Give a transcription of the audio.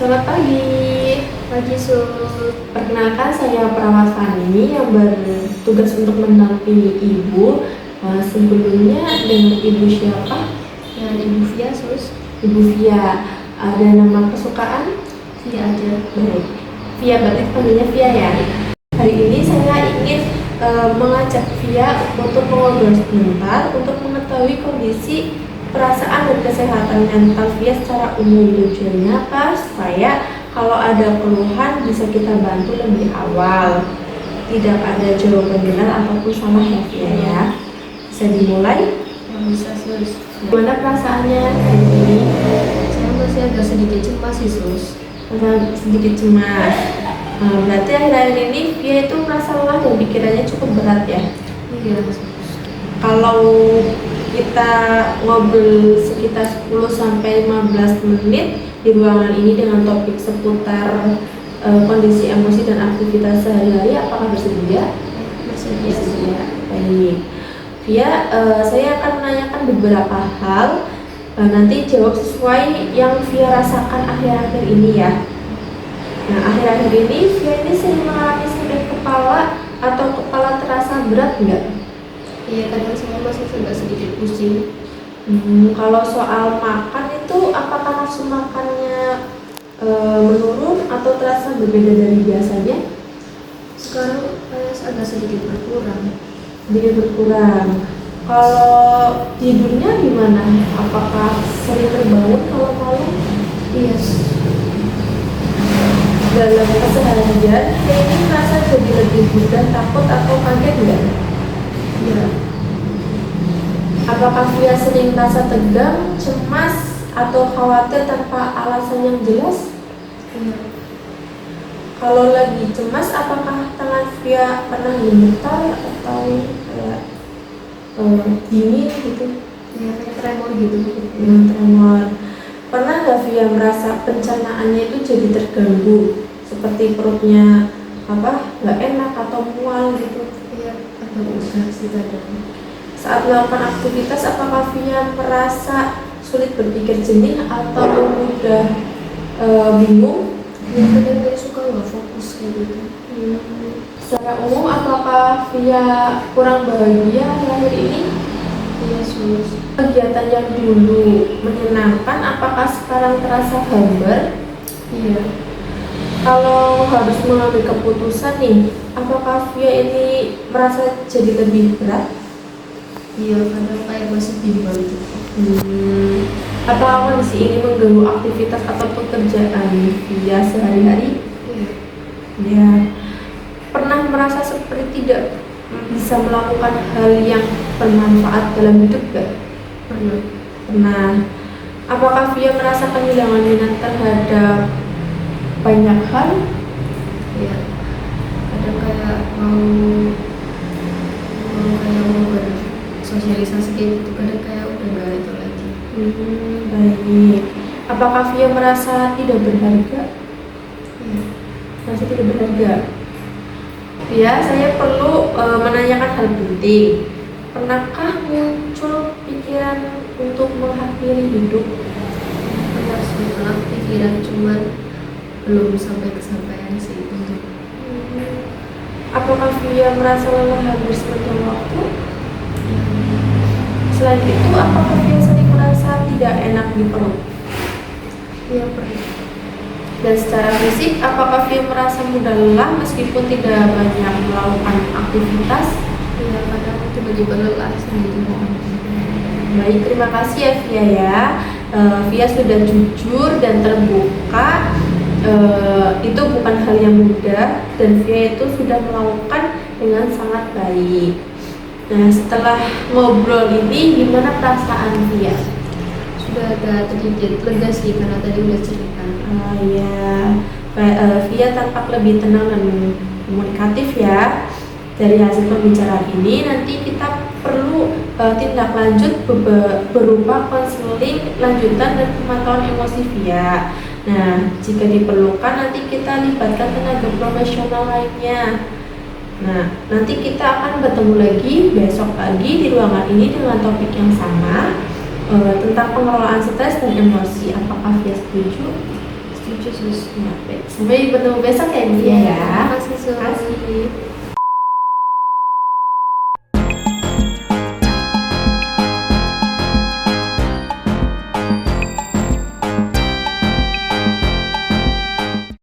Selamat pagi. Pagi Sus. Perkenalkan, saya Perawat Fani yang bertugas untuk mendampingi Ibu. Sebelumnya dengan Ibu siapa? Dengan Ibu Via Sus. Ibu Via. Ada nama kesukaan? Via aja. Baik. Via, berarti panggilnya Via ya. Hari ini saya ingin mengajak Via untuk mengobrol sebentar untuk mengetahui kondisi perasaan dan kesehatan mental Via secara umum. Tujuannya apa? Supaya kalau ada keluhan bisa kita bantu lebih awal, tidak ada jawaban benar ataupun salah ya Via ya. Bisa dimulai? Bisa Sus. Gimana perasaannya hari ini? Saya masih agak sedikit cemas sih Sus. Sedikit cemas. Berarti akhir-akhir ini Via itu merasa lelah dan pikirannya cukup berat ya? Iya Sus. Kalau kita ngobrol sekitar 10-15 menit di ruangan ini dengan topik seputar kondisi emosi dan aktivitas sehari-hari, apakah bersedia? Bersedia. Baik. Via, saya akan menanyakan beberapa hal. Nanti jawab sesuai yang Via rasakan akhir-akhir ini ya. Nah, akhir-akhir ini Via ini sering mengalami sakit kepala atau kepala terasa berat enggak? Iya, kadang saya masih agak sedikit pusing. Kalau soal makan itu, apakah nafsu makannya menurun atau terasa berbeda dari biasanya? Sekarang agak sedikit berkurang. Sedikit berkurang. Kalau tidurnya gimana? Apakah sering terbangun kalau malam? Iya. Dalam keseharian, ini merasa jadi lebih mudah takut atau kaget enggak? Iya. Apakah Via sering merasa tegang, cemas, atau khawatir tanpa alasan yang jelas? Iya. Kalau lagi cemas, apakah tangan Via pernah gemetar atau kayak dingin gitu? Iya, kayak tremor gitu. Tremor. Pernah nggak Via merasa pencernaannya itu jadi terganggu, seperti perutnya nggak enak atau mual gitu? Iya, agak usah sih kadang. Saat melakukan aktivitas, apakah Via merasa sulit berpikir jernih atau mudah bingung? Ya, kadang saya suka nggak fokus kayak gitu. Secara umum, apakah Via kurang bahagia akhir ini? Iya Sus. Kegiatan yang dulu menyenangkan, apakah sekarang terasa hambar? Iya. Kalau harus mengambil keputusan nih, apakah Via ini merasa jadi lebih berat? Iya, kadang kayak masih bimbang gitu. Apakah kondisi ini mengganggu aktivitas atau pekerjaan Via sehari-hari? Iya. Ya. Pernah merasa seperti tidak bisa melakukan hal yang bermanfaat dalam hidup gak? Pernah. Apakah Via merasa kehilangan minat terhadap banyak hal? Iya. Kadang kayak mau bersosialisasi kayak gitu, kadang kayak udah nggak itu lagi. Baik. Apakah Via merasa tidak berharga? Iya. Merasa tidak berharga. Ya, saya perlu menanyakan hal penting. Pernahkah muncul pikiran untuk mengakhiri hidup? Pernah sih, pernah pikiran, cuman belum sampai kesampaian sih untuk. Apakah Via merasa lelah hampir sepanjang waktu? Selain itu, apakah Via sering merasa tidak enak di perut? Iya, pernah. Dan secara fisik, apakah Via merasa mudah lelah meskipun tidak banyak melakukan aktivitas? Iya, kadang tiba-tiba lelah sendiri. Baik, terima kasih ya Via ya. Via sudah jujur dan terbuka. Itu bukan hal yang mudah dan Via itu sudah melakukan dengan sangat baik. Nah, setelah ngobrol ini, gimana perasaan Via? Sudah agak sedikit lega sih karena tadi udah cerita. Ya, Via tampak lebih tenang dan komunikatif ya. Dari hasil pembicaraan ini, nanti kita perlu tindak lanjut berupa konseling lanjutan dan pemantauan emosi Via. Nah, jika diperlukan nanti kita libatkan tenaga profesional lainnya. Nah, nanti kita akan bertemu lagi besok pagi di ruangan ini dengan topik yang sama tentang pengelolaan stres dan emosi. Apakah Via setuju? Setuju sus. Ya, baik. Sampai bertemu besok ya, Ibu ya. Terima kasih sus. Terima kasih.